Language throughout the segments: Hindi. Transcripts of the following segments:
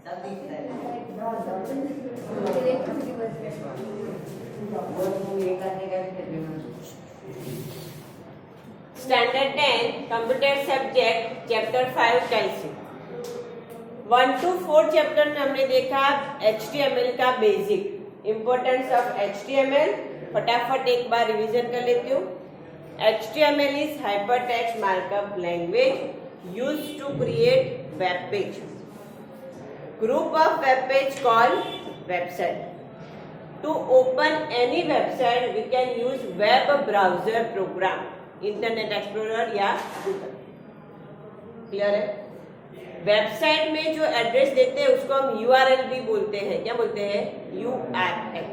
Standard 10 computer subject chapter 5 Calc 1 to 4 chapter में हमने देखा HTML का बेसिक इंपॉर्टेंस ऑफ HTML। फटाफट एक बार रिवीजन कर लेती हूँ। HTML is hypertext markup language used to create web page. Group of web page called website. To open any website, we can use web browser program, Internet Explorer या Google. क्लियर है? वेबसाइट में जो एड्रेस देते हैं उसको हम URL भी बोलते हैं। क्या बोलते हैं? URL.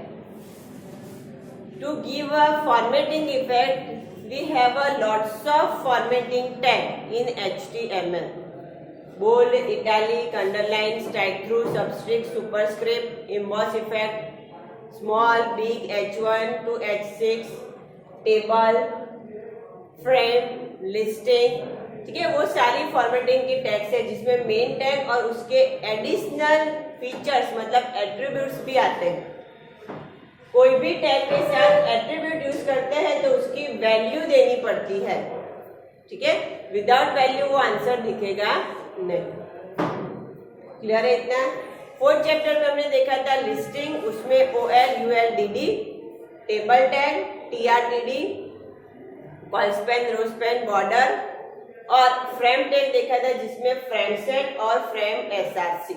To give a formatting effect, we have a lots of formatting tag in HTML. Bold, italic, underline, strike through, subscript, superscript, emboss effect, small, big, H1 to H6, table, frame, listing, ठीक है। वो सारी फॉर्मेटिंग की टैग्स है जिसमें मेन टैग और उसके एडिशनल फीचर्स मतलब एट्रीब्यूट्स भी आते हैं। कोई भी टैग के साथ एट्रीब्यूट यूज करते हैं तो उसकी वैल्यू देनी पड़ती है, ठीक है। विदाउट वैल्यू वो आंसर दिखेगा नहीं। क्लियर है इतना? 4th चैप्टर में हमने देखा था लिस्टिंग, उसमें OLULDD, table tag, TRTD, colspan, rowspan, border और फ्रेम टैग देखा था जिसमें फ्रेम सेट और फ्रेम SRC,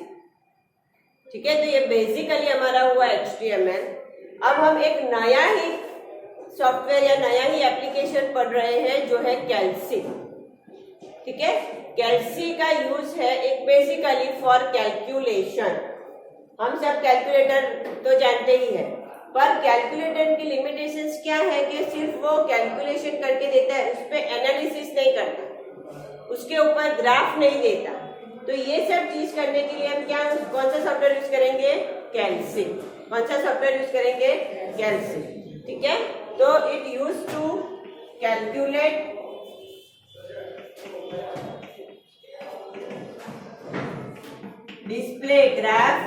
ठीक है। तो ये बेसिकली हमारा हुआ HTML। अब हम एक नया ही सॉफ्टवेयर या नया ही एप्लीकेशन पढ़ रहे हैं जो है कैल्सी, ठीक है। कैल्सी का यूज है एक बेसिकली फॉर कैलकुलेशन। हम सब कैलकुलेटर तो जानते ही हैं, पर कैलकुलेटर की लिमिटेशंस क्या है कि सिर्फ वो कैलकुलेशन करके देता है, उस पर एनालिसिस नहीं करता, उसके ऊपर ग्राफ नहीं देता। तो ये सब चीज करने के लिए हम क्या कौन सा सॉफ्टवेयर यूज करेंगे? कैल्सी। कौन सा सॉफ्टवेयर यूज करेंगे? कैल्सी, ठीक है। तो it use to calculate display graph,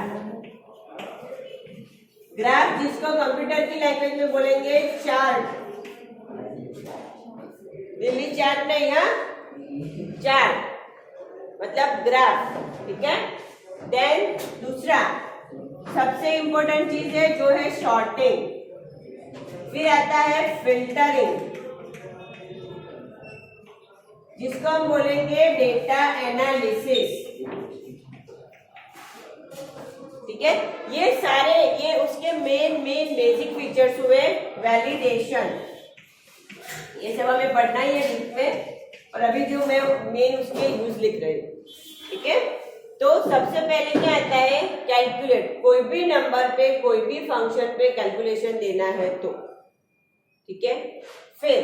graph जिसको कंप्यूटर की लैंग्वेज में बोलेंगे चार्ट। दिल्ली चार्ट नहीं, हाँ, चार्ट मतलब ग्राफ, ठीक है। देन दूसरा सबसे इंपॉर्टेंट चीज है जो है शॉर्टिंग, फिर आता है फिल्टरिंग जिसको हम बोलेंगे डेटा एनालिसिस, ठीक है। ये सारे ये उसके मेन बेसिक फीचर्स हुए। वैलिडेशन, ये सब हमें पढ़ना ही है डीप में, और अभी जो मैं मेन उसके यूज लिख रही हूँ, ठीक है। तो सबसे पहले क्या आता है? कैलकुलेट। कोई भी नंबर पे कोई भी फंक्शन पे कैलकुलेशन देना है तो, ठीक है। फिर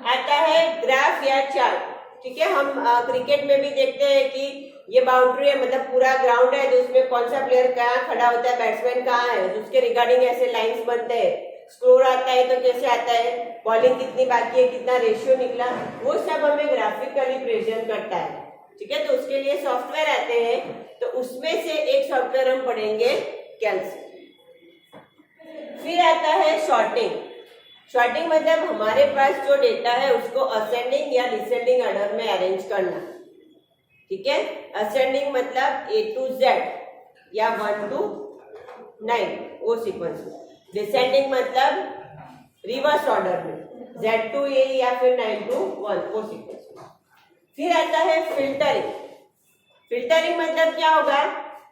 आता है ग्राफ या चार्ट, ठीक है। हम क्रिकेट में भी देखते हैं कि ये बाउंड्री है मतलब पूरा ग्राउंड है, तो उसमें कौन सा प्लेयर कहाँ खड़ा होता है, बैट्समैन कहाँ है, उसके रिगार्डिंग ऐसे लाइंस बनते हैं। स्कोर आता है तो कैसे आता है, बॉलिंग कितनी बाकी है, कितना रेशियो निकला, वो सब हमें ग्राफिकली प्रेजेंट करता है, ठीक है। तो उसके लिए सॉफ्टवेयर आते हैं, तो उसमें से एक सॉफ्टवेयर हम पढ़ेंगे कैल्सी। फिर आता है शॉर्टिंग। शॉर्टिंग मतलब हमारे पास जो डेटा है उसको असेंडिंग या डिसेंडिंग ऑर्डर में अरेंज करना, ठीक है। असेंडिंग मतलब A to Z या 1 to 9 वो सीक्वेंस में, डिसेंडिंग मतलब रिवर्स ऑर्डर में Z to A या फिर 9 to 1 वो सीक्वेंस में। फिर आता है फिल्टरिंग। फिल्टरिंग मतलब क्या होगा?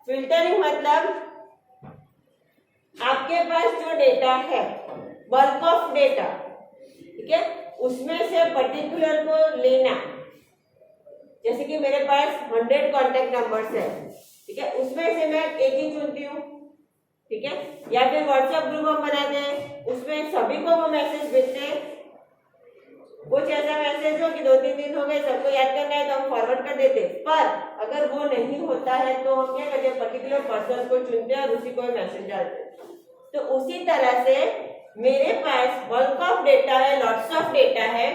फिल्टरिंग मतलब आपके पास जो डेटा है, बल्क ऑफ डेटा, ठीक है, उसमें से पर्टिकुलर को लेना। जैसे कि मेरे पास 100 कॉन्टेक्ट नंबर्स है, ठीक है, उसमें से मैं एक ही चुनती हूँ, ठीक है। या फिर व्हाट्सएप ग्रुप हम बनाते हैं, उसमें सभी को वो मैसेज भेजते हैं। कुछ ऐसा मैसेज हो कि 2-3 दिन हो गए, सबको याद करना है तो हम फॉरवर्ड कर देते, पर अगर वो नहीं होता है तो हम क्या करते हैं? पर्टिकुलर पर्सन को चुनते हैं और उसी को मैसेज डालते हैं। तो उसी तरह से मेरे पास बल्क ऑफ डेटा है, लॉट्स ऑफ डेटा है,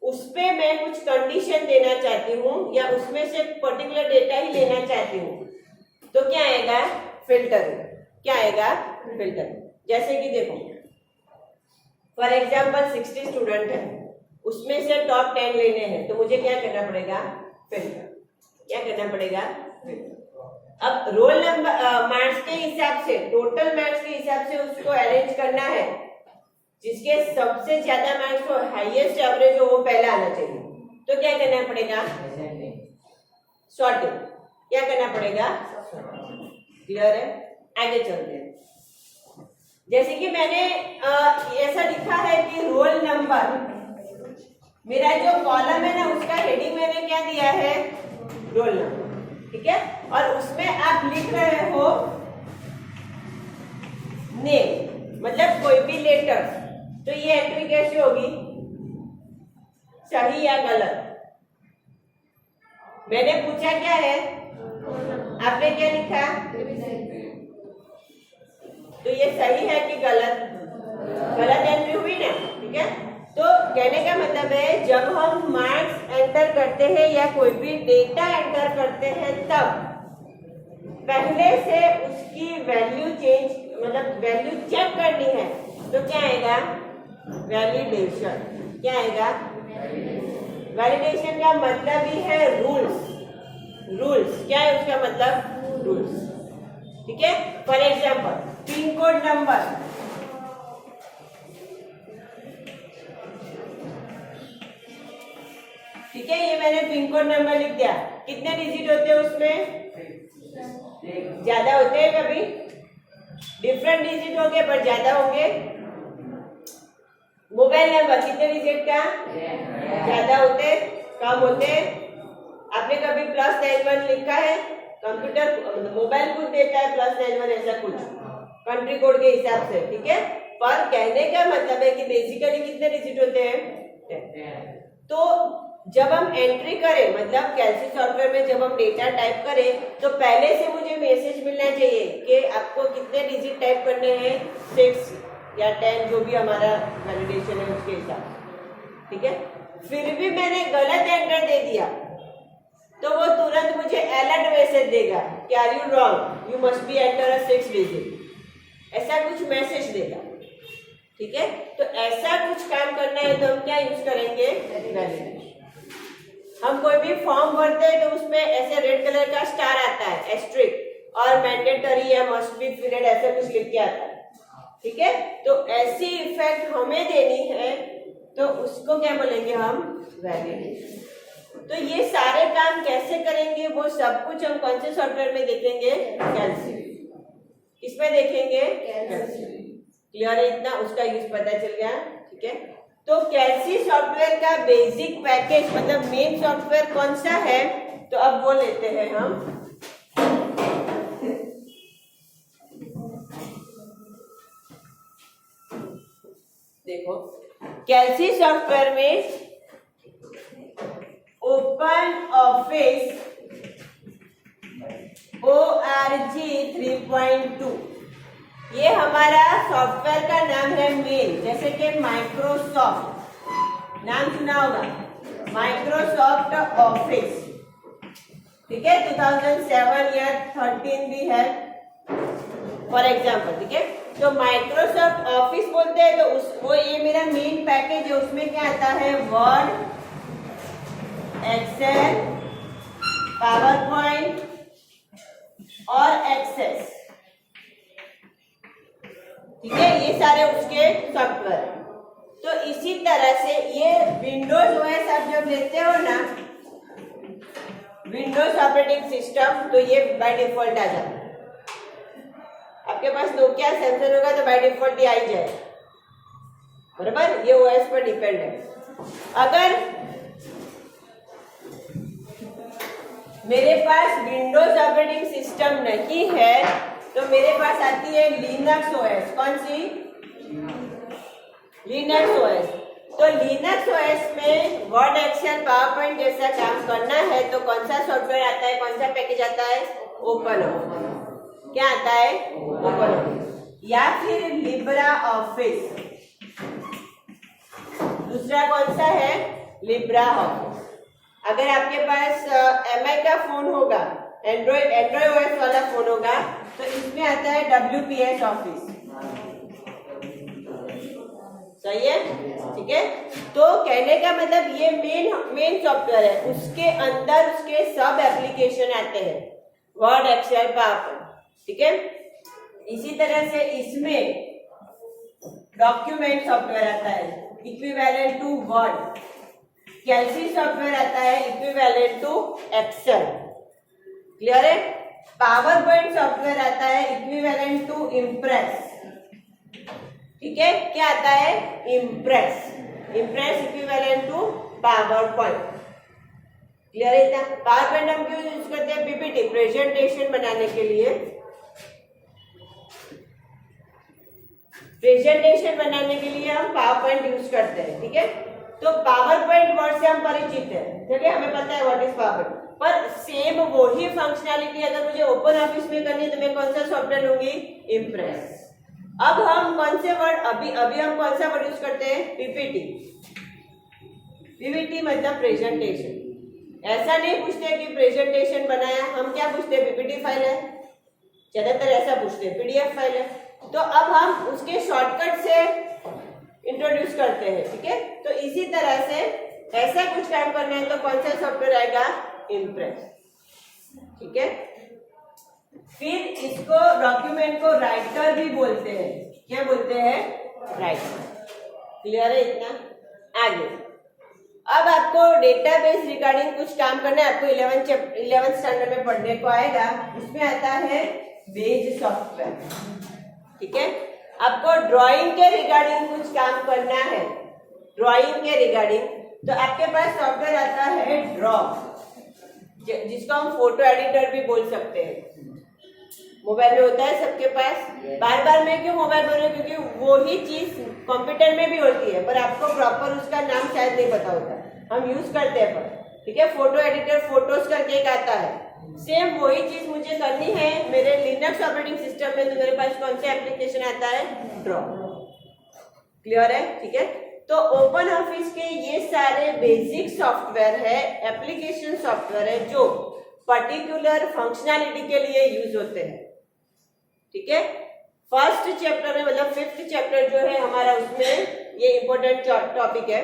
उस पे मैं कुछ कंडीशन देना चाहती हूँ या उसमें से पर्टिकुलर डेटा ही लेना चाहती हूँ, तो क्या आएगा? फिल्टर। क्या आएगा? फिल्टर। जैसे कि देखो, फॉर एग्जाम्पल 60 स्टूडेंट है, उसमें से टॉप 10 लेने हैं, तो मुझे क्या करना पड़ेगा? फिल्टर। क्या करना पड़ेगा? फिल्टर। अब रोल नंबर मार्क्स के हिसाब से, टोटल मार्क्स के हिसाब से उसको अरेंज करना है। जिसके सबसे ज्यादा मार्क्स हो, हाईएस्ट एवरेज हो, वो पहला आना चाहिए। तो क्या करना पड़ेगा? सॉर्टिंग। क्या करना पड़ेगा? क्लियर है? आगे चलते हैं। जैसे कि मैंने ऐसा लिखा है कि रोल नंबर, मेरा जो कॉलम है ना, उसका हेडिंग मैंने क्या दिया है? Roll number. ठीक है? और उसमें आप लिख रहे हो नेम, मतलब कोई भी लेटर। तो ये एंट्री कैसी होगी? सही या गलत? मैंने पूछा क्या है, आपने क्या लिखा? तो ये सही है कि गलत? गलत एंट्री हुई ना। ठीक है? तो कहने का मतलब है, जब हम मार्क्स एंटर करते हैं या कोई भी डेटा एंटर करते हैं, तब पहले से उसकी वैल्यू चेंज, मतलब वैल्यू चेक करनी है। तो क्या आएगा? वैलिडेशन। क्या आएगा? वैलिडेशन का मतलब ही है रूल्स। रूल्स क्या है उसका मतलब? रूल्स। ठीक है? For example pin code number, ठीक है, ये मैंने पिन कोड नंबर लिख दिया। कितने डिजिट होते हैं उसमें? ज्यादा होते हैं, कभी डिफरेंट डिजिट होंगे पर ज्यादा होंगे। मोबाइल नंबर कितने डिजिट का? ज्यादा होते, कम होते। आपने कभी +91 लिखा है? कंप्यूटर मोबाइल कुछ देता है +91 ऐसा कुछ, कंट्री कोड के हिसाब से। ठीक है? पर कहने का मतलब है कि बेसिकली कितने डिजिट होते हैं? तो जब हम एंट्री करें, मतलब कैल्सी सॉफ्टवेयर में जब हम डेटा टाइप करें, तो पहले से मुझे मैसेज मिलना चाहिए कि आपको कितने डिजिट टाइप करने हैं, 6 या 10, जो भी हमारा वैलिडेशन है उसके हिसाब से। ठीक है? फिर भी मैंने गलत एंटर दे दिया, तो वो तुरंत मुझे अलर्ट मैसेज देगा कि are you wrong, you must be enter a 6 digit, ऐसा कुछ मैसेज देगा। ठीक है? तो ऐसा कुछ काम करना है तो हम क्या यूज करेंगे? वैलिडेशन। हम कोई भी फॉर्म भरते हैं तो उसमें ऐसे रेड कलर का स्टार आता है, एस्ट्रिक, और मैंडेटरी या मस्ट बी फिलेड ऐसा कुछ लिख के आता है। ठीक है? तो ऐसी इफेक्ट हमें देनी है, तो उसको क्या बोलेंगे हम? वैलिडेशन। तो ये सारे काम कैसे करेंगे, वो सब कुछ हम कौन से सॉफ्टवेयर में देखेंगे? कैल्सी। इसमें देखेंगे कैल्सी। क्लियर है? इतना उसका यूज पता चल गया। ठीक है? तो कैल्सी सॉफ्टवेयर का बेसिक पैकेज, मतलब मेन सॉफ्टवेयर कौन सा है, तो अब वो लेते हैं हम। देखो, कैल्सी सॉफ्टवेयर में ओपन ऑफिस ORG 3.2, ये हमारा सॉफ्टवेयर का नाम है मेन। जैसे कि माइक्रोसॉफ्ट नाम सुना होगा, माइक्रोसॉफ्ट ऑफिस। ठीक है? 2007 या 13 भी है फॉर एग्जाम्पल। ठीक है? तो माइक्रोसॉफ्ट ऑफिस बोलते हैं, तो वो ये मेरा मेन पैकेज है। उसमें क्या आता है? वर्ड, एक्सेल, पावर पॉइंट और एक्सेस। ठीक है? ये सारे उसके सॉफ्टवेयर। तो इसी तरह से ये विंडोज ओएस आप जब लेते हो ना, विंडोज ऑपरेटिंग सिस्टम, तो ये बाय डिफॉल्ट आ जाता है। आपके पास नोकिया, सैमसंग होगा तो बाय डिफॉल्ट ही आ ही जाए, बराबर? ये ओएस पर डिपेंड है। अगर मेरे पास विंडोज ऑपरेटिंग सिस्टम नहीं है, तो मेरे पास आती है लिनक्स ओएस। कौन सी? Linux OS. तो लिनक्स ओएस में वर्ड, एक्सेल, पावर पॉइंट जैसा काम करना है, तो कौन सा सॉफ्टवेयर आता है, कौन सा पैकेज आता है? Open office. क्या आता है? Open office. या फिर लिब्रा ऑफिस। दूसरा कौन सा है? Libra office. अगर आपके पास MI का फोन होगा, एंड्रॉइड ओएस वाला फोन आता है WPS ऑफिस। सही है, ठीक है। तो कहने का मतलब ये मेन सॉफ्टवेयर है, उसके अंदर उसके सब एप्लीकेशन आते हैं, वर्ड, एक्सेल, पावरपॉइंट, ठीक है। इसी तरह से इसमें डॉक्यूमेंट सॉफ्टवेयर आता है equivalent to Word, Calc software आता है इक्विवेलेंट टू एक्सेल, क्लियर है। पावर पॉइंट सॉफ्टवेयर आता है इक्विवेलेंट टू इम्प्रेस, ठीक है। क्या आता है? Impress equivalent to PowerPoint, clear है। पावर पॉइंट हम क्यों यूज करते हैं? पीपीटी, प्रेजेंटेशन बनाने के लिए, हम पावर पॉइंट यूज करते हैं, ठीक है। तो पावर पॉइंट वर्ड से हम परिचित हैं, ठीक है, हमें पता है व्हाट इज पावर पॉइंट। पर सेम वही फंक्शनैलिटी अगर मुझे ओपन ऑफिस में करनी है तो मैं कौन सा सॉफ्टवेयर लूंगी? इम्प्रेस। अब हम कौन से वर्ड अभी हम कौन सा वर्ड यूज करते हैं? पीपीटी मतलब प्रेजेंटेशन। ऐसा नहीं पूछते कि प्रेजेंटेशन बनाया, हम क्या पूछते हैं? पीपीटी फाइल है, ज्यादातर ऐसा पूछते हैं, पीडीएफ फाइल है। तो अब हम उसके शॉर्टकट से इंट्रोड्यूस करते हैं, ठीक है। तो इसी तरह से ऐसा कुछ काम करना है तो कौन सा सॉफ्टवेयर आएगा? इम्प्रेस, ठीक है। फिर इसको डॉक्यूमेंट को राइटर भी बोलते हैं, क्या बोलते हैं? राइटर, क्लियर है इतना? आगे अब आपको डेटाबेस रिगार्डिंग कुछ काम करना है, आपको 11th स्टैंडर्ड में पढ़ने को आएगा। उसमें आता है बेज सॉफ्टवेयर, ठीक है। आपको ड्राइंग के रिगार्डिंग कुछ काम करना है, ड्राइंग के रिगार्डिंग, तो आपके पास सॉफ्टवेयर आता है ड्रॉ, जिसको हम फोटो एडिटर भी बोल सकते हैं। मोबाइल में होता है सबके पास। बार मैं क्यों मोबाइल बोल रही हूँ? क्योंकि वही चीज कंप्यूटर में भी होती है, पर आपको प्रॉपर उसका नाम शायद नहीं पता होता, हम यूज करते हैं पर, ठीक है। फोटो एडिटर, फोटोज करके एक आता है, सेम वही चीज मुझे करनी है मेरे लिनक्स ऑपरेटिंग सिस्टम में, तो मेरे पास कौन सा एप्लीकेशन आता है? ड्रॉ, क्लियर है, ठीक है। तो ओपन ऑफिस के ये सारे बेसिक सॉफ्टवेयर है, एप्लीकेशन सॉफ्टवेयर है जो पर्टिकुलर फंक्शनैलिटी के लिए यूज होते हैं, ठीक है। फर्स्ट चैप्टर में मतलब 5th चैप्टर जो है हमारा, उसमें ये इंपॉर्टेंट टॉपिक है,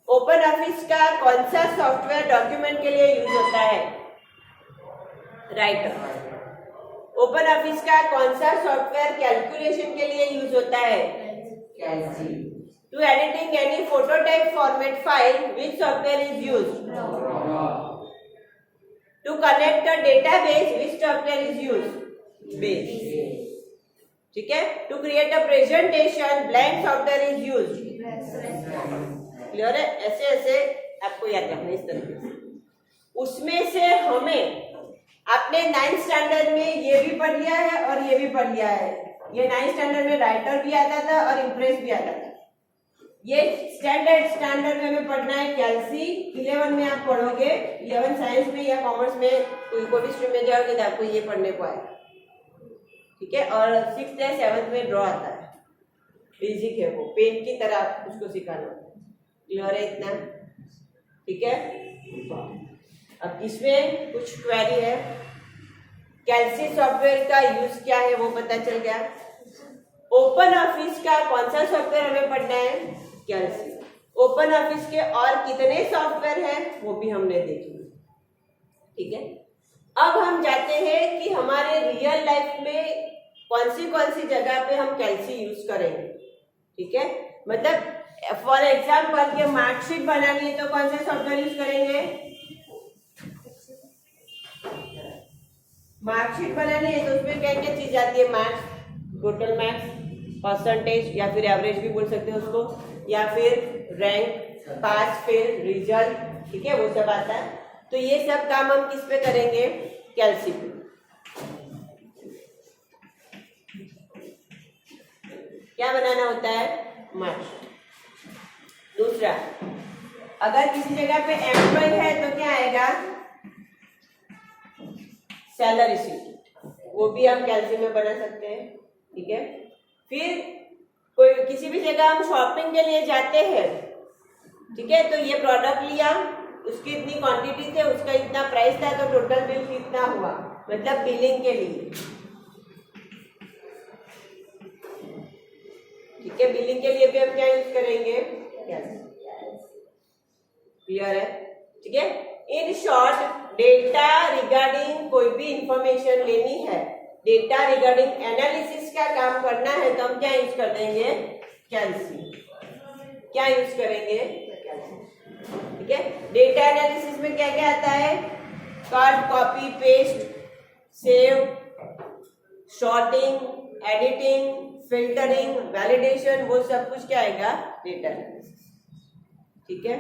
ओपन ऑफिस का कौन सा सॉफ्टवेयर डॉक्यूमेंट के लिए यूज होता है? राइटर। ओपन ऑफिस का कौन सा सॉफ्टवेयर कैलकुलेशन के लिए यूज होता है? Calc. To editing any photo type format file which software is used? To connect the database which software is used? Base, ठीक है। To create a presentation blank software is used? Clear है। ऐसे ऐसे आपको याद रखना इस तरीके से। उसमें से हमें आपने 9th स्टैंडर्ड में ये भी पढ़ लिया है और ये भी पढ़ लिया है। ये 9th स्टैंडर्ड में राइटर भी आता था और इम्प्रेस भी आता था। ये स्टैंडर्ड में हमें पढ़ना है कैल्सी। 11 में आप पढ़ोगे, 11 साइंस में या कॉमर्स में, कोई भी स्ट्रीम में जाओगे तो आपको ये पढ़ने को आएगा, ठीक है। और 6th या 7th में ड्रॉ आता है, बेसिक है वो, पेन की तरह उसको सिखाना, क्लियर है इतना, ठीक है। अब इसमें कुछ क्वेरी है, कैल्सी सॉफ्टवेयर का यूज क्या है वो पता चल गया। ओपन ऑफिस का कौन सा सॉफ्टवेयर हमें पढ़ना है? कैल्सी। ओपन ऑफिस के और कितने सॉफ्टवेयर हैं वो भी हमने देख लिया, ठीक है। अब हम जाते हैं कि हमारे रियल लाइफ में कौन सी जगह पे हम कैल्सी यूज करेंगे, ठीक है। मतलब फॉर एग्जाम्पल ये मार्कशीट बनानी है तो कौन सा सॉफ्टवेयर यूज करेंगे? मार्कशीट बनानी है तो उसमें क्या क्या चीज आती है? मार्क्स, टोटल मार्क्स, परसेंटेज या फिर एवरेज भी बोल सकते हैं उसको, या फिर रैंक, पास, फेल, रिजल्ट, ठीक है, वो सब आता है। तो ये सब काम हम किस पे करेंगे? कैल्सी पे। क्या बनाना होता है? मार्कशीट। दूसरा, अगर किसी जगह पे एम्प्लॉय है तो क्या आएगा? सैलरी शीट, वो भी हम कैल्सी में बना सकते हैं, ठीक है। फिर कोई किसी भी जगह हम शॉपिंग के लिए जाते हैं, ठीक है, तो ये प्रोडक्ट लिया, उसकी इतनी क्वांटिटी थे, उसका इतना प्राइस था, तो टोटल बिल कितना हुआ, मतलब बिलिंग के लिए, ठीक है, बिलिंग के लिए भी हम क्या यूज करेंगे, क्लियर है, ठीक है। इन शॉर्ट डेटा रिगार्डिंग कोई भी इंफॉर्मेशन लेनी है, डेटा रिगार्डिंग एनालिसिस का काम करना है तो हम क्या यूज कर देंगे, कैल्सी। क्या यूज करेंगे, ठीक है। डेटा एनालिसिस में क्या क्या आता है, cut, copy, paste, save, sorting, editing, filtering, validation, वो सब कुछ क्या आएगा, डेटा एनालिसिस, ठीक है,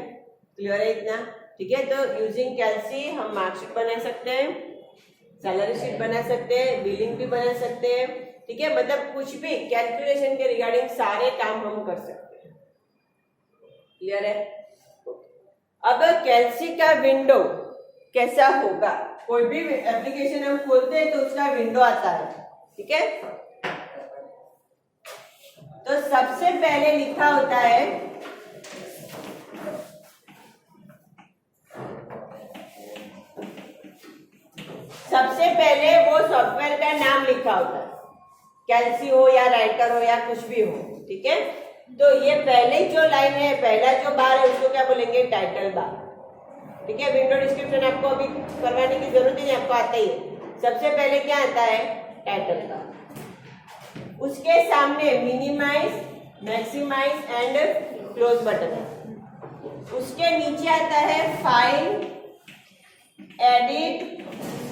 क्लियर है इतना, ठीक है। तो यूजिंग कैल्सी हम मार्कशीट बना सकते हैं, सैलरी शीट बना सकते हैं, बिलिंग भी बना सकते हैं, ठीक है, मतलब कुछ भी कैलकुलेशन के रिगार्डिंग सारे काम हम कर सकते हैं, क्लियर है। अब कैल्सी का विंडो कैसा होगा, कोई भी एप्लीकेशन हम खोलते हैं तो उसका विंडो आता है, ठीक है। तो सबसे पहले लिखा होता है सबसे पहले वो सॉफ्टवेयर का नाम लिखा होता है, कैल्सी हो या राइटर हो या कुछ भी हो, ठीक है। तो ये पहले जो लाइन है, पहला जो बार है उसको क्या बोलेंगे, टाइटल बार, ठीक है। विंडो डिस्क्रिप्शन आपको अभी करवाने की जरूरत नहीं, आपको आता ही है। सबसे पहले क्या आता है, टाइटल बार, उसके सामने minimize, maximize and close button है, उसके नीचे आता है फाइल, एडिट,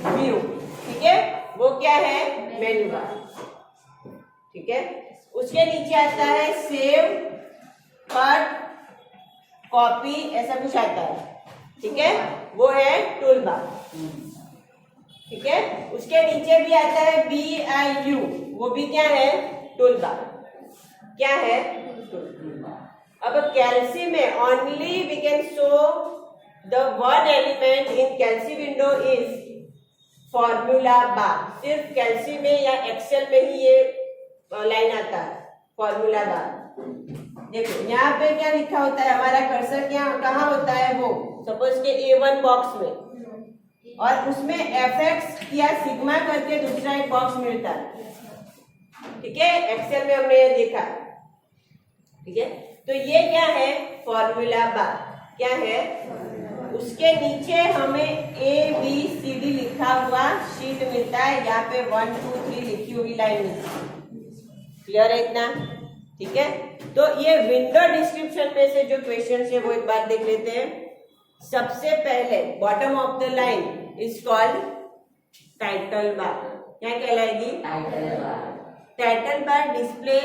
व्यू, ठीक है, वो क्या है, मेन्यू बार, ठीक है। उसके नीचे आता है सेव, कट, कॉपी, ऐसा कुछ आता है, ठीक है, वो है टूल बार, ठीक है। उसके नीचे भी आता है BIU, वो भी क्या है, टूल बार, क्या है, टूल बार। अब कैल्सी में only we can show the one element in Calc window is formula bar, सिर्फ कैल्सी में या एक्सेल में ही ये लाइन आता है, फॉर्मूला बार। देखो यहाँ पे क्या लिखा होता है, हमारा कर्सर क्या कहाँ होता है, वो सपोज के A1 बॉक्स में, और उसमें fx या सिग्मा करके दूसरा एक बॉक्स मिलता है, ठीक है, एक्सेल में हमने ये देखा, ठीक है। तो ये क्या है, फॉर्मूला बार, क्या है, उसके नीचे हमें ABCD लिखा हुआ शीट मिलता है, यहाँ पे 1 2 3 लिखी हुई लाइन मिलती है, क्लियर है इतना, ठीक है। तो ये विंडो डिस्क्रिप्शन में से जो क्वेश्चन है वो एक बार देख लेते हैं। सबसे पहले bottom of the line is called title bar, क्या कहलाएगी, title bar. Title bar display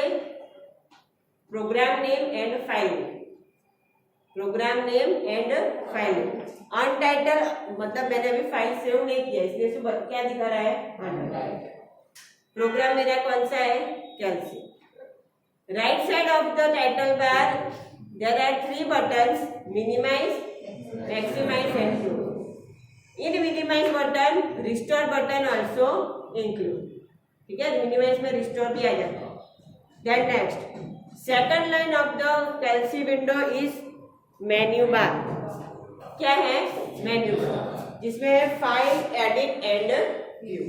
program name and file, program name and file. Untitled मतलब मैंने अभी फाइल सेव नहीं किया, इसलिए क्या दिखा रहा है, अनटाइटल। प्रोग्राम मेरा कौन सा है, Calc. Right side of the title bar there are 3 buttons, minimize, maximize and close। In minimize button restore button also include, ठीक है, मिनिमाइज में रिस्टोर भी आ जाता है। Then next second line of the Calc window is menu bar, क्या है, मेन्यू बार, जिसमें है file, edit and view.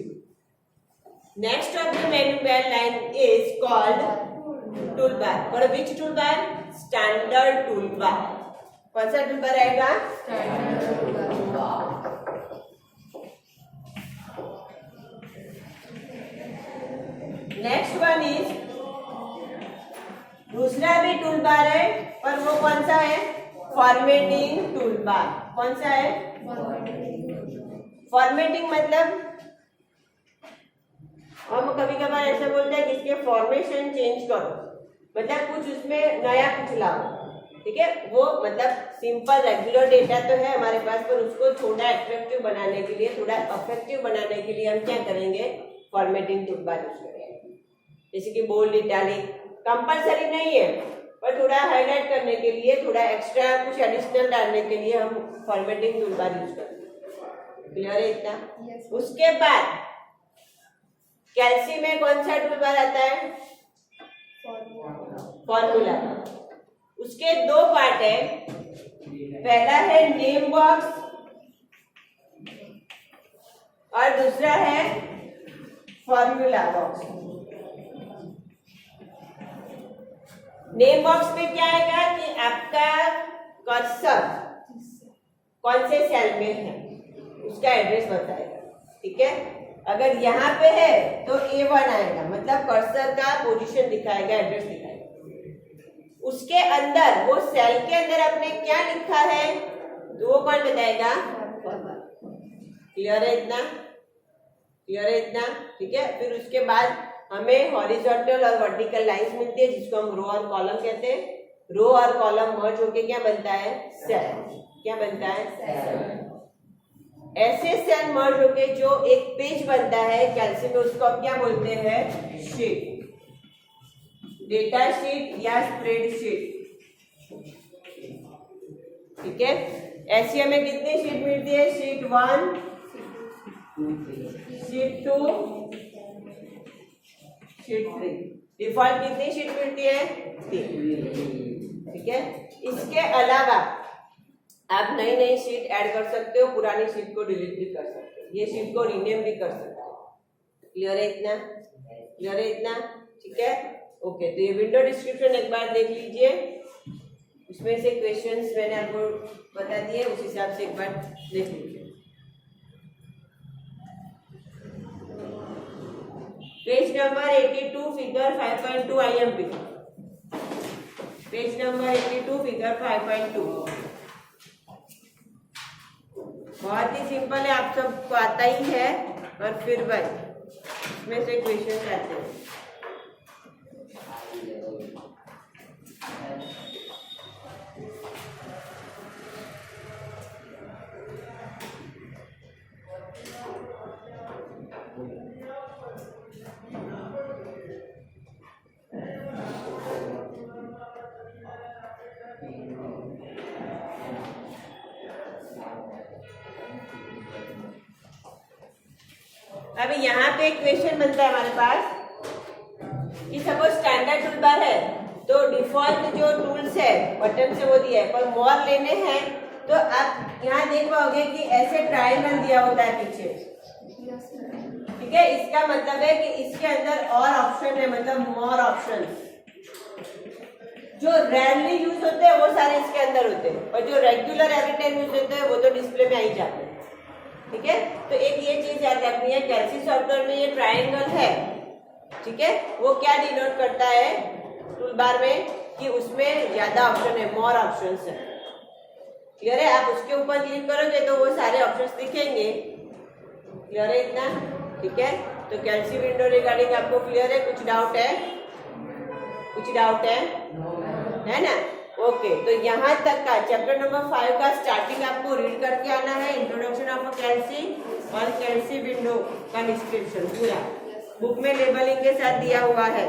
Next of the menu bar line is called tool bar. और which tool bar, standard tool bar. कौन सा टूल बार आएगा, standard tool bar. Next one is, दूसरा भी टूल बार है पर वो कौन सा है, फॉर्मेटिंग टूल बार। कौन सा है, फॉर्मेटिंग मतलब हम कभी कभार ऐसा बोलते हैं कि इसके फॉर्मेशन चेंज करो, मतलब कुछ उसमें नया कुछ लाओ, ठीक है। वो मतलब सिंपल रेगुलर डेटा तो है हमारे पास, पर उसको थोड़ा अट्रैक्टिव बनाने के लिए, थोड़ा अफेक्टिव बनाने के लिए हम क्या करेंगे, फॉर्मेटिंग टूल बार यूज करेंगे। जैसे कि बोल्ड, इटैलिक, कंपलसरी नहीं है पर थोड़ा हाईलाइट करने के लिए, थोड़ा एक्स्ट्रा कुछ एडिशनल डालने के लिए हम फॉर्मेटिंग टूल बार यूज करते हैं। क्लियर है इतना? उसके बाद कैल्सी में कौन सा टूल बार आता है, फॉर्मूला। उसके 2 पार्ट है, पहला है नेम बॉक्स और दूसरा है फॉर्मूला बॉक्स। नेम बॉक्स में क्या आएगा कि आपका कर्सर कौन से सेल में है उसका एड्रेस बताएगा, ठीक है। अगर यहाँ पे है तो A1 आएगा, मतलब कर्सर का पोजीशन दिखाएगा, एड्रेस दिखाएगा। उसके अंदर वो सेल के अंदर आपने क्या लिखा है तो वो कौन बताएगा? क्लियर है इतना? क्लियर है इतना? ठीक है। फिर उसके बाद हमें हॉरिजॉन्टल और वर्टिकल लाइंस मिलती है जिसको हम रो और कॉलम कहते हैं। रो और कॉलम मर्ज होके क्या बनता है? सेल। क्या बनता है? सेल। ऐसे सेल मर्ज होके जो एक पेज बनता है कैल्सी में, उसको आप क्या बोलते हैं? शीट, डेटा शीट या स्प्रेड शीट, ठीक है। ऐसी हमें कितनी शीट मिलती है? Sheet 1, sheet 2, sheet 3। डिफॉल्ट कितनी शीट मिलती है? 3, ठीक है। इसके अलावा आप नई नई शीट ऐड कर सकते हो, पुरानी शीट को डिलीट भी कर सकते हो, ये शीट को रीनेम भी कर सकते हो। क्लियर है इतना? क्लियर है इतना? ठीक है, ओके। तो ये विंडो डिस्क्रिप्शन एक बार देख लीजिए, उसमें से क्वेश्चंस मैंने आपको बता दिए, उस हिसाब से एक बार देख लीजिए। Page number 82 figure 5.2 IMP। Page number 82 figure 5.2 बहुत ही सिंपल है, आप सबको आता ही है, और फिर भाई इसमें से क्वेश्चन आते हैं। अभी यहाँ पे एक क्वेश्चन बनता है हमारे पास कि सपोज स्टैंडर्ड टूल बार है तो डिफॉल्ट जो टूल्स है बटन से वो दिया है, पर मोर लेने हैं तो आप यहाँ देख पाओगे कि ऐसे ट्रायंगल दिया होता है पीछे, ठीक है। इसका मतलब है कि इसके अंदर और ऑप्शन है, मतलब मोर ऑप्शन। जो रेयरली यूज होते हैं वो सारे इसके अंदर होते हैं, और जो रेगुलर एवरी टाइम यूज होते हैं वो तो डिस्प्ले में आ ही जाते हैं, ठीक है। तो एक ये चीज याद रखनी है, कैल्सी सॉफ्टवेयर में ये ट्रायंगल है, ठीक है, वो क्या डिनोट करता है टूल बार में कि उसमें ज्यादा ऑप्शन है, मोर ऑप्शंस है। क्लियर है? आप उसके ऊपर क्लिक करोगे तो वो सारे ऑप्शंस दिखेंगे। क्लियर है इतना? ठीक है। तो कैल्सी विंडो रिगार्डिंग आपको क्लियर है? कुछ डाउट है? कुछ डाउट है ना? ओके, तो यहाँ तक का चैप्टर नंबर 5 का स्टार्टिंग आपको रीड करके आना है, इंट्रोडक्शन ऑफ कैल्सी और कैल्सी विंडो का डिस्क्रिप्शन पूरा बुक में लेबलिंग के साथ दिया हुआ है।